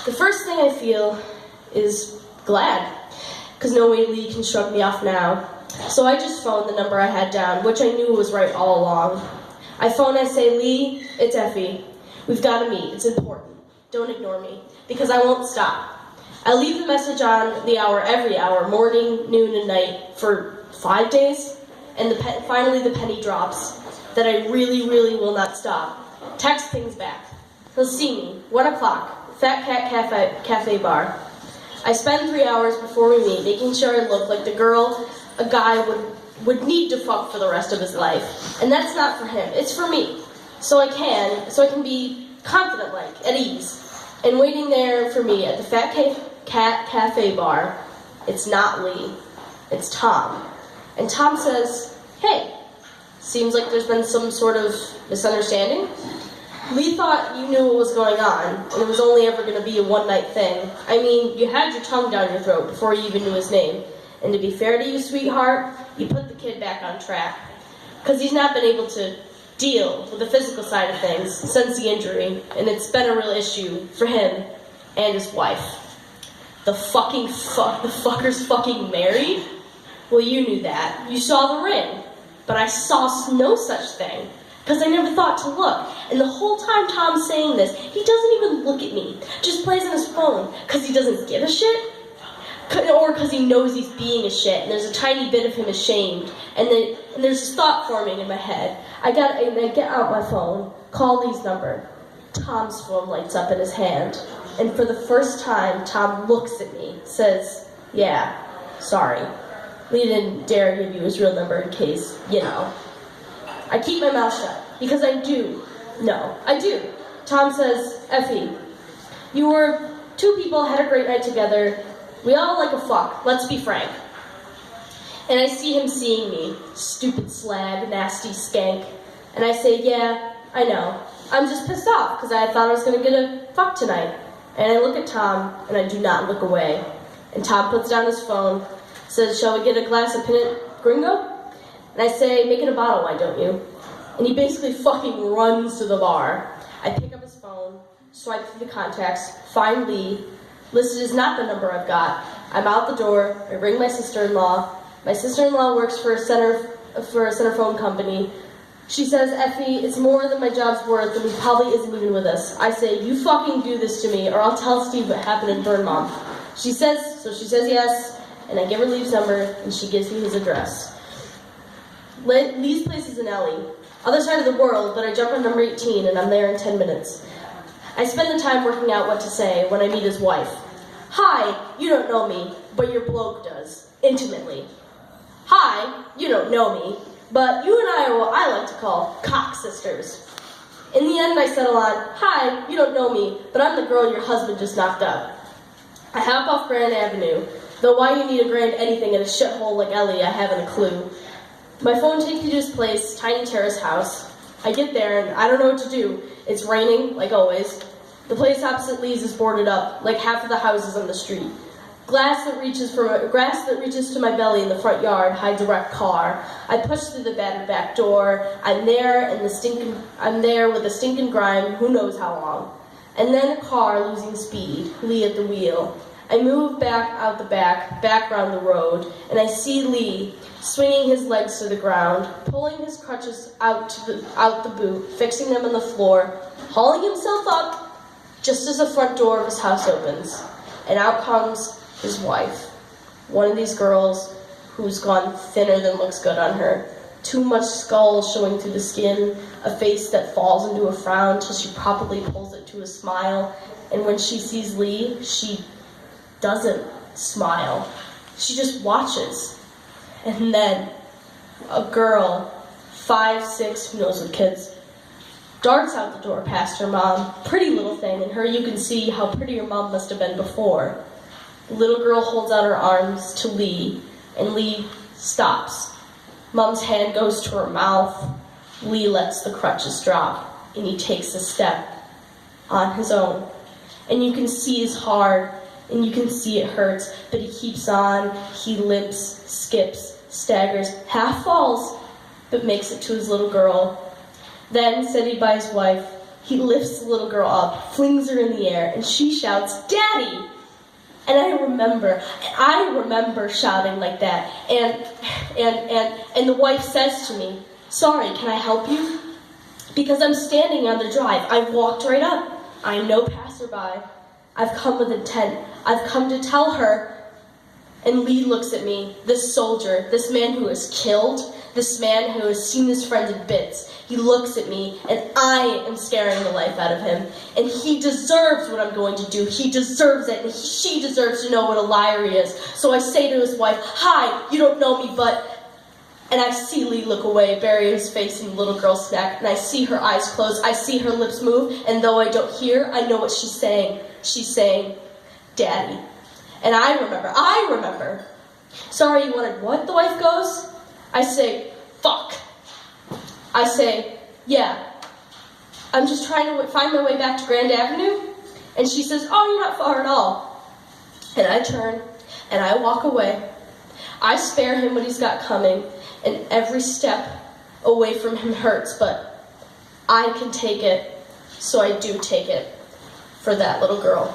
The first thing I feel is glad, because no way Lee can shrug me off now. So I just phoned the number I had down, which I knew was right all along. I phone, I say, Lee, it's Effie. We've got to meet. It's important. Don't ignore me, because I won't stop. I leave the message on the hour every hour, morning, noon, and night, for 5 days, and finally the penny drops that I really, really will not stop. Text pings back. He'll see me, 1 o'clock, Fat Cat Cafe Bar. I spend 3 hours before we meet, making sure I look like the girl a guy would need to fuck for the rest of his life. And that's not for him, it's for me. So I can be confident, like, at ease. And waiting there for me at the Fat Cat Cafe Bar, it's not Lee, it's Tom. And Tom says, hey, seems like there's been some sort of misunderstanding. Lee thought you knew what was going on, and it was only ever going to be a one-night thing. I mean, you had your tongue down your throat before you even knew his name. And to be fair to you, sweetheart, you put the kid back on track. Because he's not been able to deal with the physical side of things since the injury, and it's been a real issue for him and his wife. The fucker's fucking married? Well, you knew that. You saw the ring. But I saw no such thing. Because I never thought to look. And the whole time Tom's saying this, he doesn't even look at me. Just plays on his phone. Because he doesn't give a shit? Or because he knows he's being a shit. And there's a tiny bit of him ashamed. And there's this thought forming in my head. I get out my phone, call Lee's number. Tom's phone lights up in his hand. And for the first time, Tom looks at me, says, yeah, sorry. Lee didn't dare give you his real number in case, you know. I keep my mouth shut, because I do. No, I do. Tom says, Effie, you were 2 people, had a great night together. We all like a fuck, let's be frank. And I see him seeing me, stupid slag, nasty skank. And I say, yeah, I know. I'm just pissed off, because I thought I was going to get a fuck tonight. And I look at Tom, and I do not look away. And Tom puts down his phone, says, shall we get a glass of Pinot Gringo? And I say, make it a bottle, why don't you? And he basically fucking runs to the bar. I pick up his phone, swipe through the contacts, find Lee. Listed is not the number I've got. I'm out the door, I ring my sister-in-law. My sister-in-law works for a center phone company. She says, Effie, it's more than my job's worth, and he probably isn't even with us. I say, you fucking do this to me, or I'll tell Steve what happened in Burn Mom. She says yes, and I give her Lee's number, and she gives me his address. Lee's place is in Ellie, other side of the world, but I jump on number 18, and I'm there in 10 minutes. I spend the time working out what to say when I meet his wife. Hi, you don't know me, but your bloke does, intimately. Hi, you don't know me, but you and I are what I like to call cock sisters. In the end, I settle on, hi, you don't know me, but I'm the girl your husband just knocked up. I hop off Grand Avenue, though why you need a grand anything in a shithole like Ellie, I haven't a clue. My phone takes me to his place, tiny terrace house. I get there, and I don't know what to do. It's raining, like always. The place opposite Lee's is boarded up, like half of the houses on the street. Grass that reaches to my belly in the front yard hides a wrecked car. I push through the battered back door. I'm there with the stinking grime, who knows how long. And then a car losing speed, Lee at the wheel. I move back out the back around the road, and I see Lee swinging his legs to the ground, pulling his crutches out the boot, fixing them on the floor, hauling himself up just as the front door of his house opens. And out comes his wife, one of these girls who's gone thinner than looks good on her. Too much skull showing through the skin, a face that falls into a frown till she probably pulls it to a smile. And when she sees Lee, she doesn't smile. She just watches. And then a girl, 5, 6, who knows with kids, darts out the door past her mom. Pretty little thing. In her you can see how pretty her mom must have been before. The little girl holds out her arms to Lee, and Lee stops. Mom's hand goes to her mouth. Lee lets the crutches drop, and he takes a step on his own. And you can see it's hard, and you can see it hurts, but he keeps on. He limps, skips, staggers, half falls, but makes it to his little girl. Then, steadied by his wife, He lifts the little girl up, flings her in the air, and she shouts, "Daddy!" And I remember shouting like that. And the wife says to me, "Sorry, can I help you?" Because I'm standing on the drive. I walked right up. I'm no passerby. I've come with intent. I've come to tell her. And Lee looks at me, this soldier, this man who was killed, this man who has seen his friend in bits. He looks at me, and I am scaring the life out of him. And he deserves what I'm going to do. He deserves it, and she deserves to know what a liar he is. So I say to his wife, "Hi, you don't know me, but..." And I see Lee look away, bury his face in the little girl's neck, and I see her eyes close. I see her lips move, and though I don't hear, I know what she's saying. She's saying, "Daddy." And I remember. "Sorry, you wanted what?" the wife goes. I say, "Fuck." I say, "Yeah, I'm just trying to find my way back to Grand Avenue." And she says, "Oh, you're not far at all." And I turn, and I walk away. I spare him what he's got coming, and every step away from him hurts, but I can take it, so I do take it for that little girl.